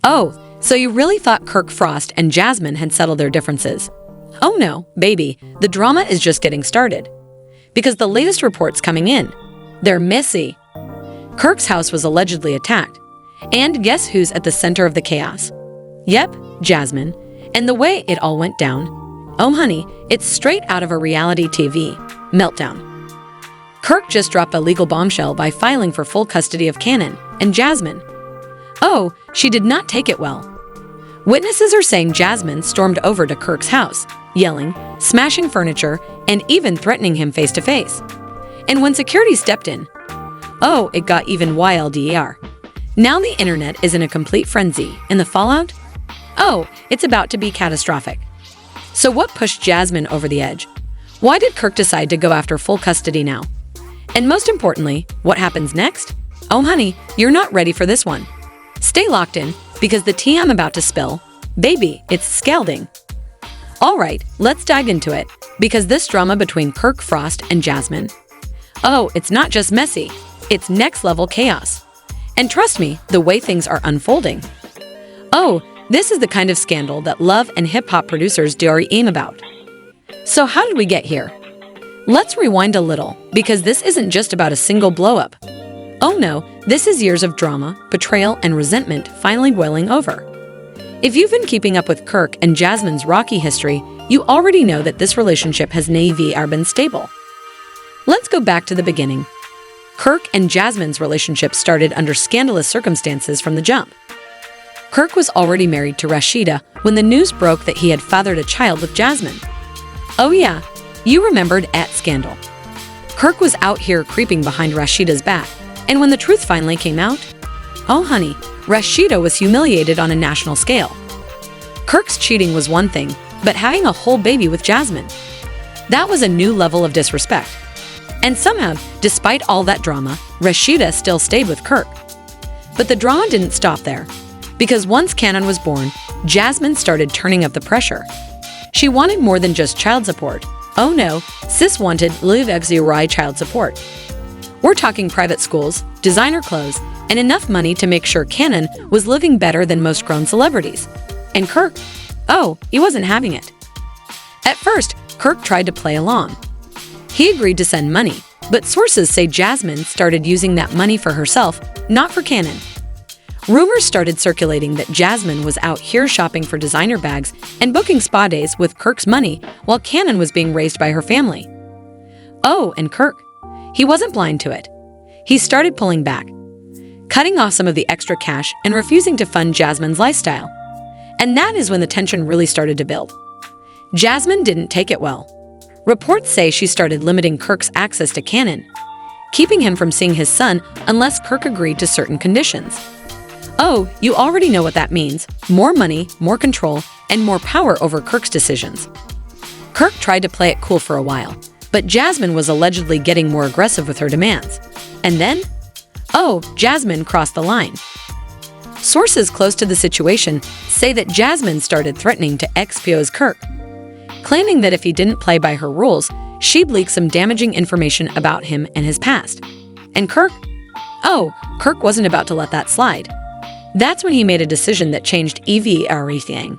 Oh, so you really thought Kirk Frost and Jasmine had settled their differences? Oh no, baby, the drama is just getting started. Because the latest reports coming in, they're messy. Kirk's house was allegedly attacked. And guess who's at the center of the chaos? Yep, Jasmine. And the way it all went down, oh honey, it's straight out of a reality TV meltdown. Kirk just dropped a legal bombshell by filing for full custody of Cannon and Jasmine. Oh, she did not take it well. Witnesses are saying Jasmine stormed over to Kirk's house, yelling, smashing furniture, and even threatening him face to face. And when security stepped in, oh, it got even wilder. Now the internet is in a complete frenzy, and the fallout? Oh, it's about to be catastrophic. So what pushed Jasmine over the edge? Why did Kirk decide to go after full custody now? And most importantly, what happens next? Oh honey, you're not ready for this one. Stay locked in, because the tea I'm about to spill, baby, it's scalding. Alright, let's dive into it, because this drama between Kirk Frost and Jasmine, oh, it's not just messy, it's next level chaos. And trust me, the way things are unfolding. Oh, this is the kind of scandal that love and hip-hop producers dream about. So how did we get here? Let's rewind a little, because this isn't just about a single blow-up. Oh no, this is years of drama, betrayal, and resentment finally boiling over. If you've been keeping up with Kirk and Jasmine's rocky history, you already know that this relationship has never been stable. Let's go back to the beginning. Kirk and Jasmine's relationship started under scandalous circumstances from the jump. Kirk was already married to Rashida when the news broke that he had fathered a child with Jasmine. Oh yeah, you remembered at scandal. Kirk was out here creeping behind Rashida's back, and when the truth finally came out, oh honey, Rashida was humiliated on a national scale. Kirk's cheating was one thing, but having a whole baby with Jasmine, that was a new level of disrespect. And somehow, despite all that drama, Rashida still stayed with Kirk. But the drama didn't stop there, because once Cannon was born, Jasmine started turning up the pressure. She wanted more than just child support. Oh no, sis wanted live-exury child support. We're talking private schools, designer clothes, and enough money to make sure Cannon was living better than most grown celebrities. And Kirk, oh, he wasn't having it. At first, Kirk tried to play along. He agreed to send money, but sources say Jasmine started using that money for herself, not for Cannon. Rumors started circulating that Jasmine was out here shopping for designer bags and booking spa days with Kirk's money while Cannon was being raised by her family. Oh, and Kirk, he wasn't blind to it. He started pulling back, cutting off some of the extra cash and refusing to fund Jasmine's lifestyle. And that is when the tension really started to build. Jasmine didn't take it well. Reports say she started limiting Kirk's access to Cannon, keeping him from seeing his son unless Kirk agreed to certain conditions. Oh, you already know what that means. More money, more control, and more power over Kirk's decisions. Kirk tried to play it cool for a while, but Jasmine was allegedly getting more aggressive with her demands. And then, oh, Jasmine crossed the line. Sources close to the situation say that Jasmine started threatening to expose Kirk, claiming that if he didn't play by her rules, she'd leak some damaging information about him and his past. And Kirk? Oh, Kirk wasn't about to let that slide. That's when he made a decision that changed everything.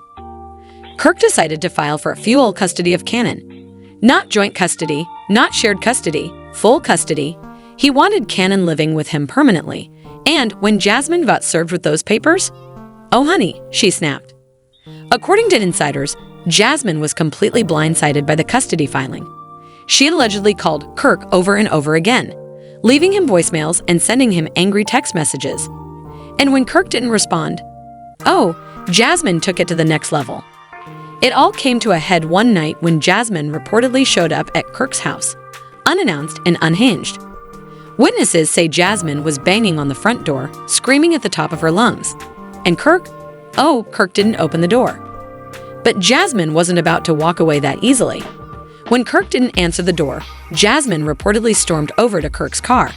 Kirk decided to file for full custody of Cannon. Not joint custody, not shared custody, full custody. He wanted Cannon living with him permanently. And when Jasmine got served with those papers, oh honey, she snapped. According to insiders, Jasmine was completely blindsided by the custody filing. She allegedly called Kirk over and over again, leaving him voicemails and sending him angry text messages. And when Kirk didn't respond, oh, Jasmine took it to the next level. It all came to a head one night when Jasmine reportedly showed up at Kirk's house, unannounced and unhinged. Witnesses say Jasmine was banging on the front door, screaming at the top of her lungs. And Kirk? Oh, Kirk didn't open the door. But Jasmine wasn't about to walk away that easily. When Kirk didn't answer the door, Jasmine reportedly stormed over to Kirk's car,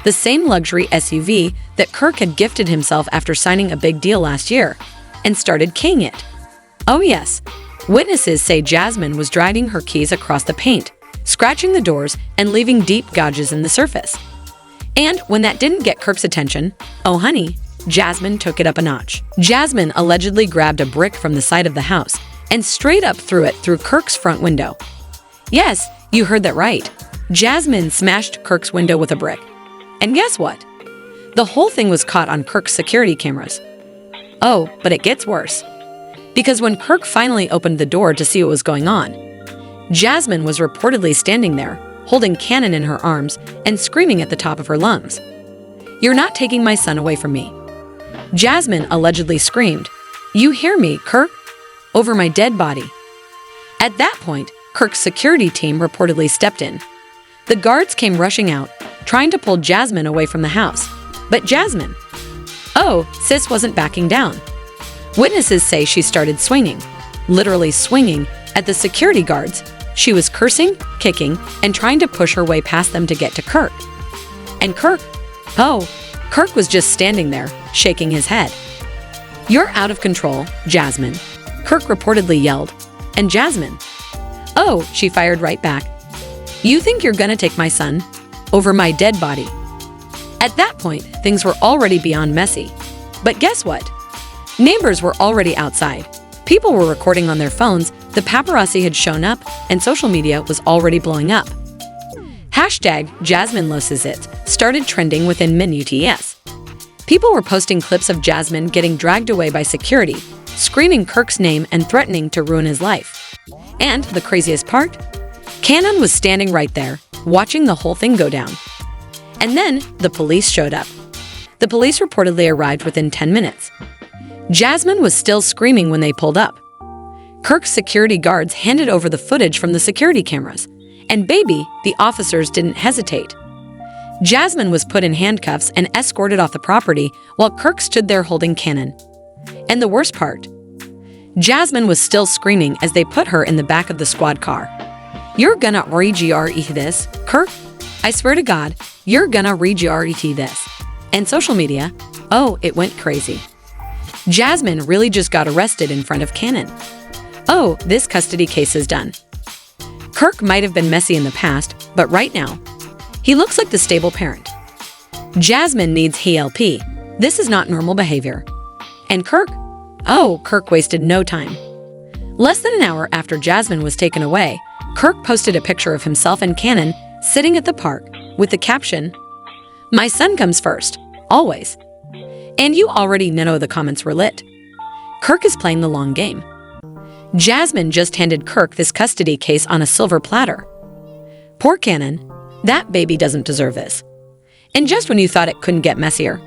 the same luxury SUV that Kirk had gifted himself after signing a big deal last year, and started keying it. Oh yes, witnesses say Jasmine was dragging her keys across the paint, scratching the doors and leaving deep gouges in the surface. And when that didn't get Kirk's attention, oh honey, Jasmine took it up a notch. Jasmine allegedly grabbed a brick from the side of the house and straight up threw it through Kirk's front window. Yes, you heard that right. Jasmine smashed Kirk's window with a brick. And guess what? The whole thing was caught on Kirk's security cameras. Oh, but it gets worse. Because when Kirk finally opened the door to see what was going on, Jasmine was reportedly standing there, holding Cannon in her arms and screaming at the top of her lungs. "You're not taking my son away from me." Jasmine allegedly screamed, "You hear me, Kirk? Over my dead body." At that point, Kirk's security team reportedly stepped in. The guards came rushing out, trying to pull Jasmine away from the house. But Jasmine, sis wasn't backing down. Witnesses say she started swinging, literally swinging, at the security guards. She was cursing, kicking, and trying to push her way past them to get to Kirk. And Kirk was just standing there, shaking his head. "You're out of control, Jasmine," Kirk reportedly yelled. And Jasmine, she fired right back. "You think you're gonna take my son? Over my dead body." At that point, things were already beyond messy. But guess what? Neighbors were already outside. People were recording on their phones, the paparazzi had shown up, and social media was already blowing up. Hashtag Jasmine loses it started trending within minutes. People were posting clips of Jasmine getting dragged away by security, screaming Kirk's name and threatening to ruin his life. And the craziest part? Cannon was standing right there, watching the whole thing go down. And then the police showed up. The police reportedly arrived within 10 minutes. Jasmine was still screaming when they pulled up. Kirk's security guards handed over the footage from the security cameras. And baby, the officers didn't hesitate. Jasmine was put in handcuffs and escorted off the property while Kirk stood there holding Cannon. And the worst part? Jasmine was still screaming as they put her in the back of the squad car. "You're gonna regret this, Kirk. I swear to God, you're gonna regret this." And social media, it went crazy. Jasmine really just got arrested in front of Cannon. This custody case is done. Kirk might have been messy in the past, but right now, he looks like the stable parent. Jasmine needs help. This is not normal behavior. And Kirk? Kirk wasted no time. Less than an hour after Jasmine was taken away, Kirk posted a picture of himself and Cannon sitting at the park with the caption, "My son comes first, always." And you already know the comments were lit. Kirk is playing the long game. Jasmine just handed Kirk this custody case on a silver platter. Poor Cannon, that baby doesn't deserve this. And just when you thought it couldn't get messier,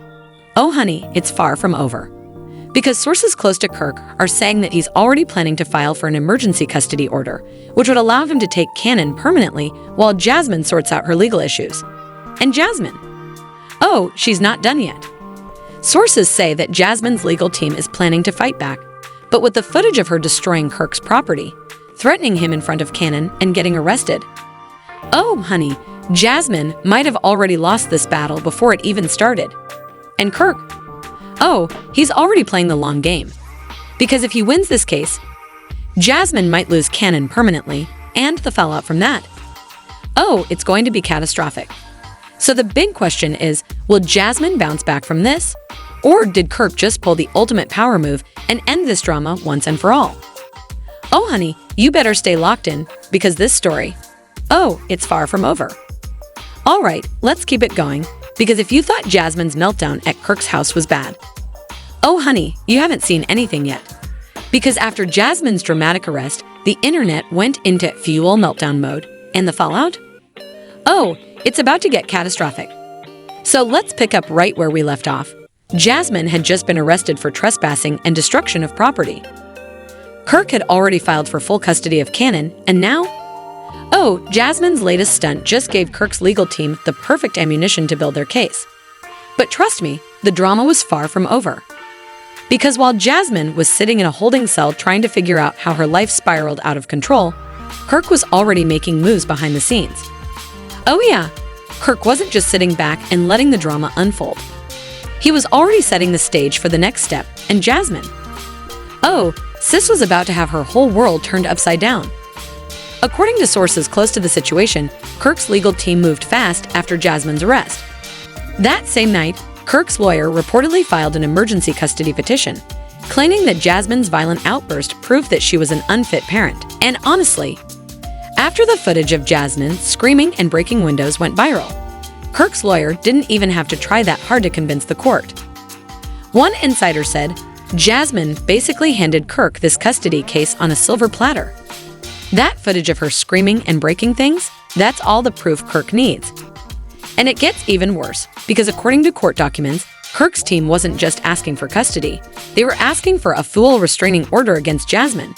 honey, it's far from over. Because sources close to Kirk are saying that he's already planning to file for an emergency custody order, which would allow him to take Cannon permanently while Jasmine sorts out her legal issues. And Jasmine? She's not done yet. Sources say that Jasmine's legal team is planning to fight back, but with the footage of her destroying Kirk's property, threatening him in front of Cannon, and getting arrested. Honey, Jasmine might have already lost this battle before it even started. And Kirk? He's already playing the long game. Because if he wins this case, Jasmine might lose Cannon permanently, and the fallout from that. It's going to be catastrophic. So the big question is, will Jasmine bounce back from this? Or did Kirk just pull the ultimate power move and end this drama once and for all? Honey, you better stay locked in, because this story, it's far from over. Alright, let's keep it going, because if you thought Jasmine's meltdown at Kirk's house was bad, honey, you haven't seen anything yet. Because after Jasmine's dramatic arrest, the internet went into fuel meltdown mode, and the fallout? It's about to get catastrophic. So let's pick up right where we left off. Jasmine had just been arrested for trespassing and destruction of property. Kirk had already filed for full custody of Cannon, and now? Jasmine's latest stunt just gave Kirk's legal team the perfect ammunition to build their case. But trust me, the drama was far from over. Because while Jasmine was sitting in a holding cell trying to figure out how her life spiraled out of control, Kirk was already making moves behind the scenes. Kirk wasn't just sitting back and letting the drama unfold. He was already setting the stage for the next step, and Jasmine. Sis was about to have her whole world turned upside down. According to sources close to the situation, Kirk's legal team moved fast after Jasmine's arrest. That same night, Kirk's lawyer reportedly filed an emergency custody petition, claiming that Jasmine's violent outburst proved that she was an unfit parent. And honestly, after the footage of Jasmine screaming and breaking windows went viral, Kirk's lawyer didn't even have to try that hard to convince the court. One insider said, Jasmine basically handed Kirk this custody case on a silver platter. That footage of her screaming and breaking things, that's all the proof Kirk needs. And it gets even worse, because according to court documents, Kirk's team wasn't just asking for custody, they were asking for a full restraining order against Jasmine.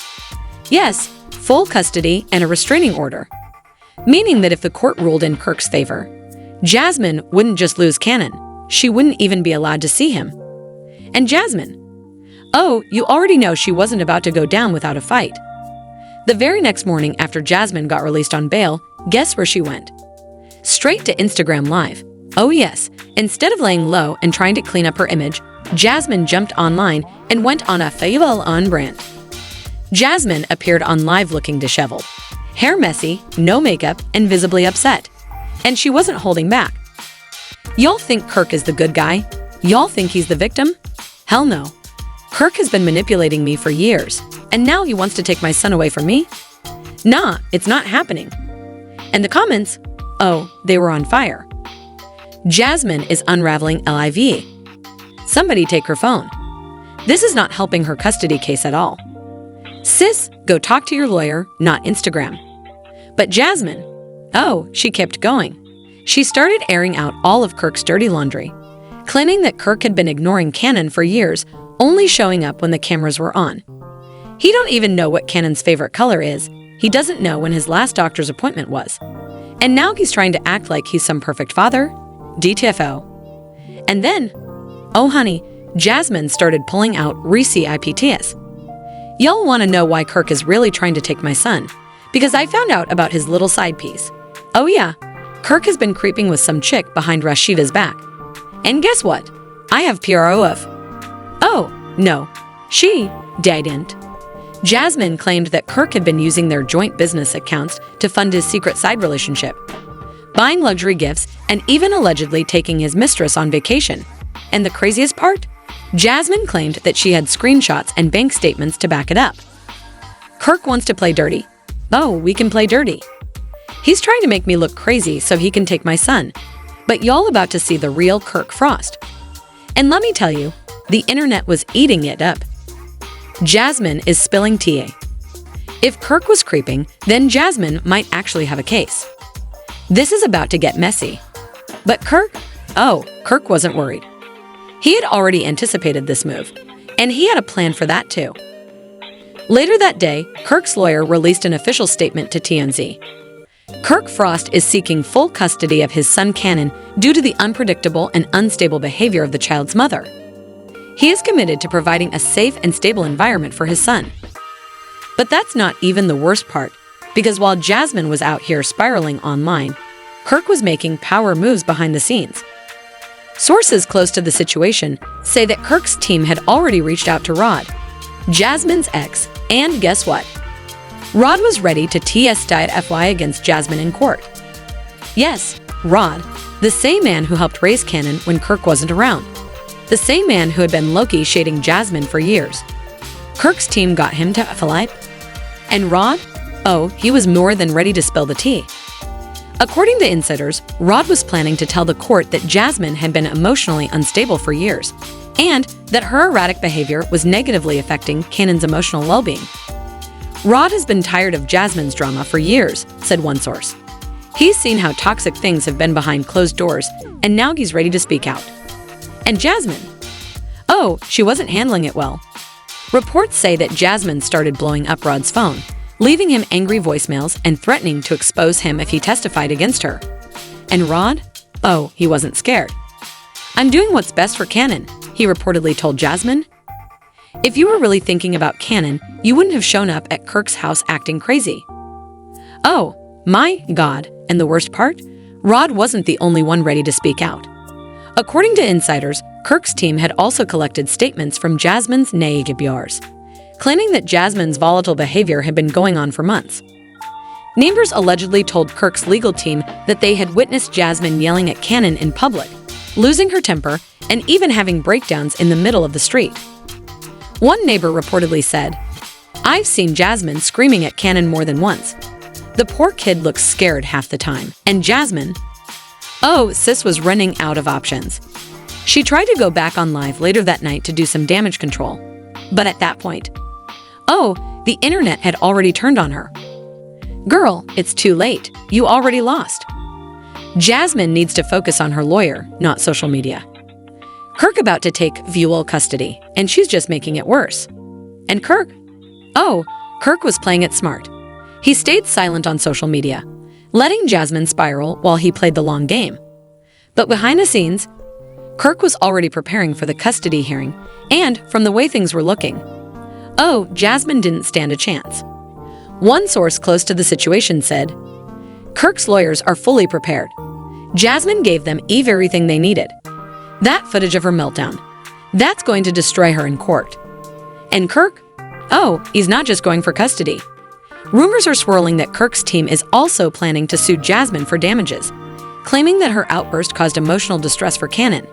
Yes, full custody and a restraining order. Meaning that if the court ruled in Kirk's favor, Jasmine wouldn't just lose Cannon, she wouldn't even be allowed to see him. And Jasmine, oh, you already know she wasn't about to go down without a fight. The very next morning after Jasmine got released on bail, guess where she went? Straight to Instagram Live. Oh yes, instead of laying low and trying to clean up her image, Jasmine jumped online and went on a fable on brand. Jasmine appeared on live looking disheveled, hair messy, no makeup, and visibly upset. And she wasn't holding back. Y'all think Kirk is the good guy? Y'all think he's the victim? Hell no. Kirk has been manipulating me for years, and now he wants to take my son away from me? Nah, it's not happening. And the comments, oh, they were on fire. Jasmine is unraveling LIV. Somebody take her phone. This is not helping her custody case at all. Sis, go talk to your lawyer, not Instagram. But Jasmine, oh, she kept going. She started airing out all of Kirk's dirty laundry, claiming that Kirk had been ignoring Cannon for years, only showing up when the cameras were on. He don't even know what Cannon's favorite color is. He doesn't know when his last doctor's appointment was. And now he's trying to act like he's some perfect father? DTFO. And then, oh honey, Jasmine started pulling out IPTS. Y'all want to know why Kirk is really trying to take my son? Because I found out about his little side piece. Oh yeah, Kirk has been creeping with some chick behind Rashida's back. And guess what? I have PRO of. Oh, no, she didn't. Jasmine claimed that Kirk had been using their joint business accounts to fund his secret side relationship, buying luxury gifts, and even allegedly taking his mistress on vacation. And the craziest part? Jasmine claimed that she had screenshots and bank statements to back it up. Kirk wants to play dirty. Oh, we can play dirty. He's trying to make me look crazy so he can take my son. But y'all about to see the real Kirk Frost. And let me tell you, the internet was eating it up. Jasmine is spilling tea. If Kirk was creeping, then Jasmine might actually have a case. This is about to get messy. But Kirk wasn't worried. He had already anticipated this move, and he had a plan for that too. Later that day, Kirk's lawyer released an official statement to TMZ. Kirk Frost is seeking full custody of his son Cannon due to the unpredictable and unstable behavior of the child's mother. He is committed to providing a safe and stable environment for his son. But that's not even the worst part, because while Jasmine was out here spiraling online, Kirk was making power moves behind the scenes. Sources close to the situation say that Kirk's team had already reached out to Rod, Jasmine's ex, and guess what? Rod was ready to FY against Jasmine in court. Yes, Rod, the same man who helped raise Cannon when Kirk wasn't around. The same man who had been low-key shading Jasmine for years. Kirk's team got him to Philippe. And Rod? Oh, he was more than ready to spill the tea. According to insiders, Rod was planning to tell the court that Jasmine had been emotionally unstable for years, and that her erratic behavior was negatively affecting Cannon's emotional well-being. Rod has been tired of Jasmine's drama for years, said one source. He's seen how toxic things have been behind closed doors, and now he's ready to speak out. And Jasmine? Oh, she wasn't handling it well. Reports say that Jasmine started blowing up Rod's phone, leaving him angry voicemails and threatening to expose him if he testified against her. And Rod? Oh, he wasn't scared. I'm doing what's best for Cannon, he reportedly told Jasmine. If you were really thinking about Cannon, you wouldn't have shown up at Kirk's house acting crazy. Oh, my God, and the worst part? Rod wasn't the only one ready to speak out. According to insiders, Kirk's team had also collected statements from Jasmine's neighbors, claiming that Jasmine's volatile behavior had been going on for months. Neighbors allegedly told Kirk's legal team that they had witnessed Jasmine yelling at Cannon in public, losing her temper, and even having breakdowns in the middle of the street. One neighbor reportedly said, "I've seen Jasmine screaming at Cannon more than once. The poor kid looks scared half the time." And Jasmine? Oh, sis was running out of options. She tried to go back on live later that night to do some damage control. But at that point, the internet had already turned on her. Girl, it's too late. You already lost. Jasmine needs to focus on her lawyer, not social media. Kirk about to take full custody, and she's just making it worse. And Kirk? Kirk was playing it smart. He stayed silent on social media, letting Jasmine spiral while he played the long game. But behind the scenes, Kirk was already preparing for the custody hearing, and from the way things were looking, Jasmine didn't stand a chance. One source close to the situation said, "Kirk's lawyers are fully prepared. Jasmine gave them everything they needed. That footage of her meltdown, that's going to destroy her in court." And Kirk? He's not just going for custody. Rumors are swirling that Kirk's team is also planning to sue Jasmine for damages, claiming that her outburst caused emotional distress for Cannon.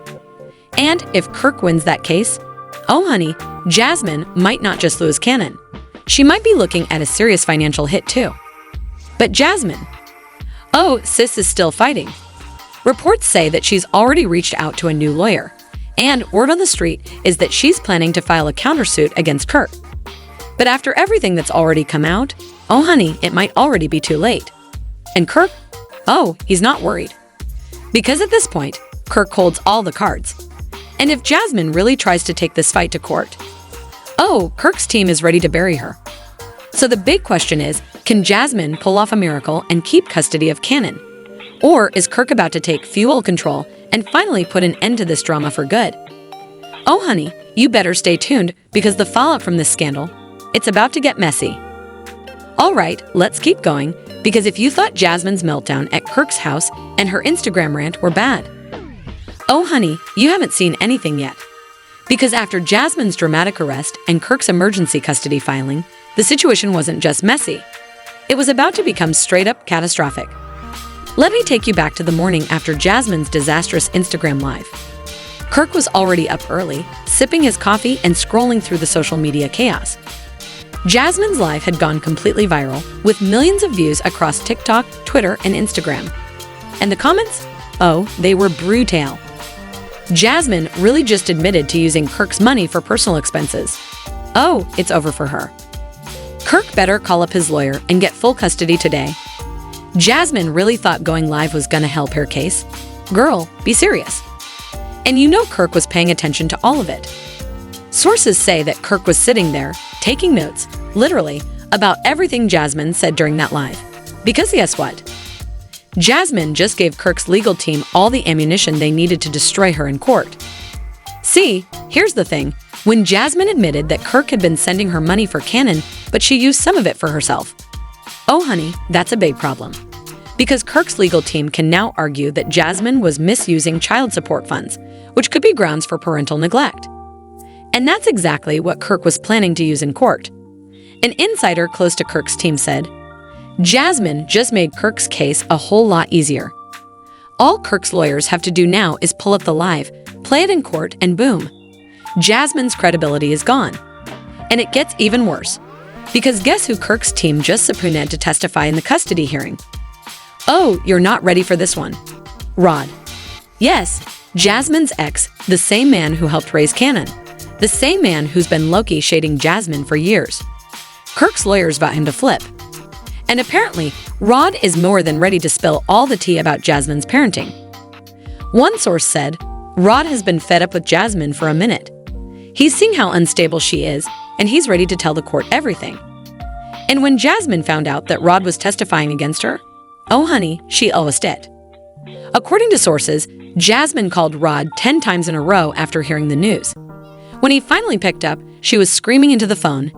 And if Kirk wins that case, honey, Jasmine might not just lose Cannon. She might be looking at a serious financial hit too. But Jasmine? Sis is still fighting. Reports say that she's already reached out to a new lawyer, and word on the street is that she's planning to file a countersuit against Kirk. But after everything that's already come out, honey, it might already be too late. And Kirk? He's not worried. Because at this point, Kirk holds all the cards. And if Jasmine really tries to take this fight to court, Kirk's team is ready to bury her. So the big question is, can Jasmine pull off a miracle and keep custody of Cannon? Or is Kirk about to take full control and finally put an end to this drama for good? Honey, you better stay tuned because the fallout from this scandal, it's about to get messy. All right, let's keep going, because if you thought Jasmine's meltdown at Kirk's house and her Instagram rant were bad, honey, you haven't seen anything yet. Because after Jasmine's dramatic arrest and Kirk's emergency custody filing, the situation wasn't just messy. It was about to become straight-up catastrophic. Let me take you back to the morning after Jasmine's disastrous Instagram live. Kirk was already up early, sipping his coffee and scrolling through the social media chaos. Jasmine's live had gone completely viral, with millions of views across TikTok, Twitter, and Instagram. And the comments? They were brutal. Jasmine really just admitted to using Kirk's money for personal expenses. It's over for her. Kirk better call up his lawyer and get full custody today. Jasmine really thought going live was gonna help her case. Girl, be serious. And you know Kirk was paying attention to all of it. Sources say that Kirk was sitting there, taking notes, literally, about everything Jasmine said during that live. Because guess what? Jasmine just gave Kirk's legal team all the ammunition they needed to destroy her in court. See, here's the thing. When Jasmine admitted that Kirk had been sending her money for Cannon, but she used some of it for herself. Honey, that's a big problem. Because Kirk's legal team can now argue that Jasmine was misusing child support funds, which could be grounds for parental neglect. And that's exactly what Kirk was planning to use in court. An insider close to Kirk's team said, Jasmine just made Kirk's case a whole lot easier. All Kirk's lawyers have to do now is pull up the live, play it in court, and boom. Jasmine's credibility is gone. And it gets even worse. Because guess who Kirk's team just subpoenaed to testify in the custody hearing? You're not ready for this one. Rod. Yes, Jasmine's ex, the same man who helped raise Cannon. The same man who's been low-key shading Jasmine for years. Kirk's lawyers got him to flip. And apparently, Rod is more than ready to spill all the tea about Jasmine's parenting. One source said, Rod has been fed up with Jasmine for a minute. He's seeing how unstable she is, and he's ready to tell the court everything. And when Jasmine found out that Rod was testifying against her, honey, she lost it. According to sources, Jasmine called Rod 10 times in a row after hearing the news. When he finally picked up, she was screaming into the phone,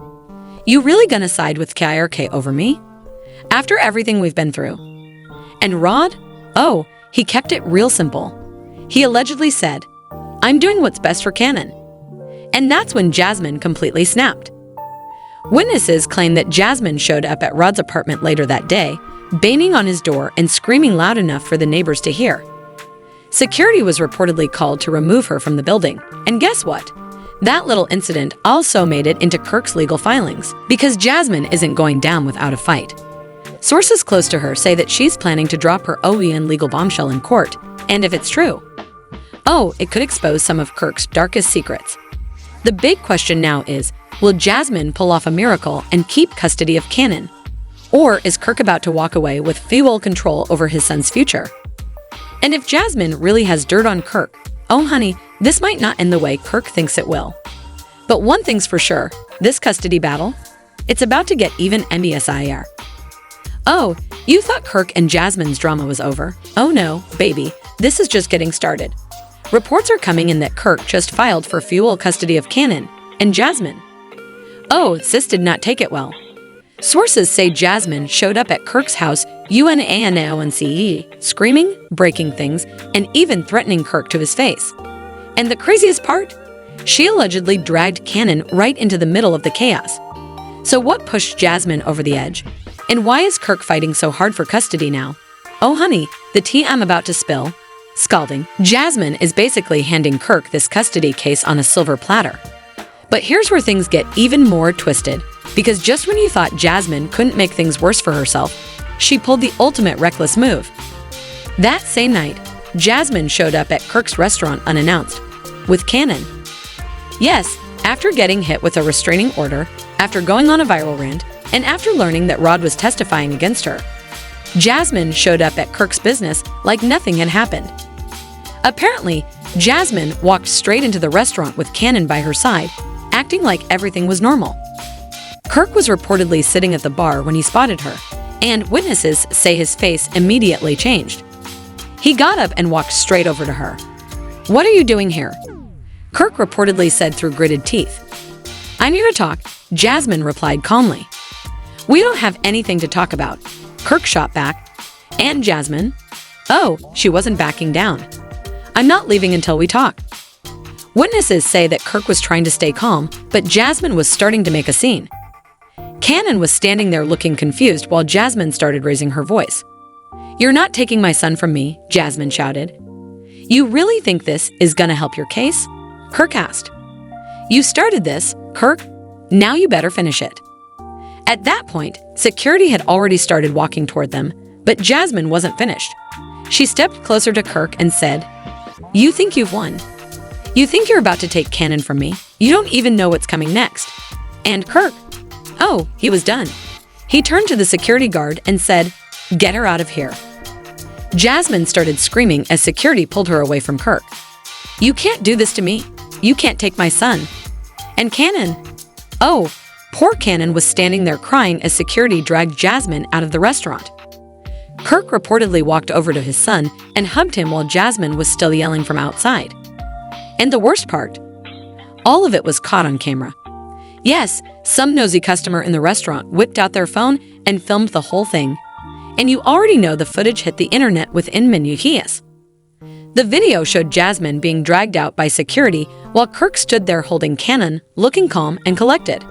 "You really gonna side with KRK over me? After everything we've been through?" And Rod? He kept it real simple. He allegedly said, "I'm doing what's best for Cannon." And that's when Jasmine completely snapped. Witnesses claim that Jasmine showed up at Rod's apartment later that day, banging on his door and screaming loud enough for the neighbors to hear. Security was reportedly called to remove her from the building. And guess what? That little incident also made it into Kirk's legal filings, because Jasmine isn't going down without a fight. Sources close to her say that she's planning to drop her OEN legal bombshell in court, and if it's true, it could expose some of Kirk's darkest secrets. The big question now is, will Jasmine pull off a miracle and keep custody of Cannon? Or is Kirk about to walk away with full control over his son's future? And if Jasmine really has dirt on Kirk, oh honey, this might not end the way Kirk thinks it will. But one thing's for sure, this custody battle, it's about to get even NBSIR. Oh, you thought Kirk and Jasmine's drama was over? Oh no, baby, this is just getting started. Reports are coming in that Kirk just filed for full custody of Cannon and Jasmine. Oh, sis did not take it well. Sources say Jasmine showed up at Kirk's house UNANONCE, screaming, breaking things, and even threatening Kirk to his face. And the craziest part? She allegedly dragged Cannon right into the middle of the chaos. So what pushed Jasmine over the edge? And why is Kirk fighting so hard for custody now? Oh honey, the tea I'm about to spill. Scalding. Jasmine is basically handing Kirk this custody case on a silver platter. But here's where things get even more twisted, because just when you thought Jasmine couldn't make things worse for herself, she pulled the ultimate reckless move. That same night, Jasmine showed up at Kirk's restaurant unannounced, with Cannon. Yes, after getting hit with a restraining order, after going on a viral rant, and after learning that Rod was testifying against her, Jasmine showed up at Kirk's business like nothing had happened. Apparently, Jasmine walked straight into the restaurant with Cannon by her side, acting like everything was normal. Kirk was reportedly sitting at the bar when he spotted her, and witnesses say his face immediately changed. He got up and walked straight over to her. "What are you doing here?" Kirk reportedly said through gritted teeth. "I'm here to talk," Jasmine replied calmly. "We don't have anything to talk about," Kirk shot back. And Jasmine? Oh, she wasn't backing down. "I'm not leaving until we talk." Witnesses say that Kirk was trying to stay calm, but Jasmine was starting to make a scene. Cannon was standing there looking confused while Jasmine started raising her voice. "You're not taking my son from me," Jasmine shouted. "You really think this is gonna help your case?" Kirk asked. "You started this, Kirk. Now you better finish it." At that point, security had already started walking toward them, but Jasmine wasn't finished. She stepped closer to Kirk and said, "You think you've won? You think you're about to take Cannon from me? You don't even know what's coming next." And Kirk, he was done. He turned to the security guard and said, "Get her out of here." Jasmine started screaming as security pulled her away from Kirk. "You can't do this to me. You can't take my son." And Cannon, poor Cannon was standing there crying as security dragged Jasmine out of the restaurant. Kirk reportedly walked over to his son and hugged him while Jasmine was still yelling from outside. And the worst part, all of it was caught on camera. Yes, some nosy customer in the restaurant whipped out their phone and filmed the whole thing. And you already know the footage hit the internet within minutes. The video showed Jasmine being dragged out by security while Kirk stood there holding Cannon, looking calm and collected.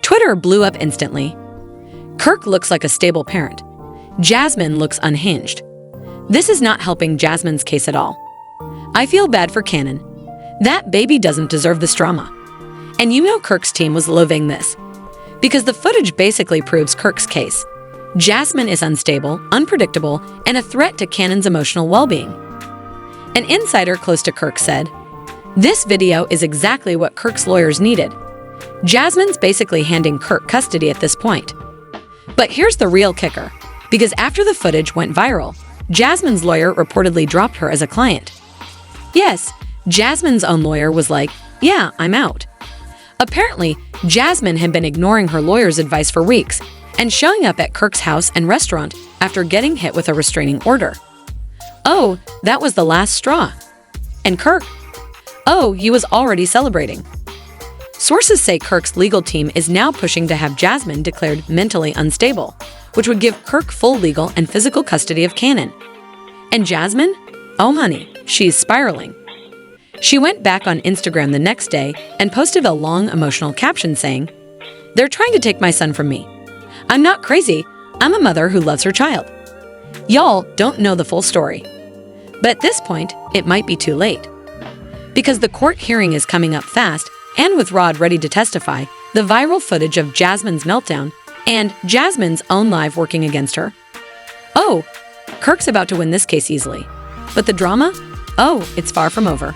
Twitter blew up instantly. Kirk looks like a stable parent. Jasmine looks unhinged. This is not helping Jasmine's case at all. I feel bad for Cannon. That baby doesn't deserve this drama. And you know Kirk's team was loving this, because the footage basically proves Kirk's case. Jasmine is unstable, unpredictable, and a threat to Cannon's emotional well-being. An insider close to Kirk said, "This video is exactly what Kirk's lawyers needed." Jasmine's basically handing Kirk custody at this point. But here's the real kicker, because after the footage went viral, Jasmine's lawyer reportedly dropped her as a client. Yes, Jasmine's own lawyer was like, "Yeah, I'm out." Apparently, Jasmine had been ignoring her lawyer's advice for weeks and showing up at Kirk's house and restaurant after getting hit with a restraining order. That was the last straw. And Kirk? He was already celebrating. Sources say Kirk's legal team is now pushing to have Jasmine declared mentally unstable, which would give Kirk full legal and physical custody of Cannon. And Jasmine? Oh honey, she's spiraling. She went back on Instagram the next day and posted a long emotional caption saying, "They're trying to take my son from me. I'm not crazy. I'm a mother who loves her child." Y'all don't know the full story. But at this point, it might be too late. Because the court hearing is coming up fast, and with Rod ready to testify, the viral footage of Jasmine's meltdown, and Jasmine's own live working against her. Oh, Kirk's about to win this case easily. But the drama? Oh, it's far from over.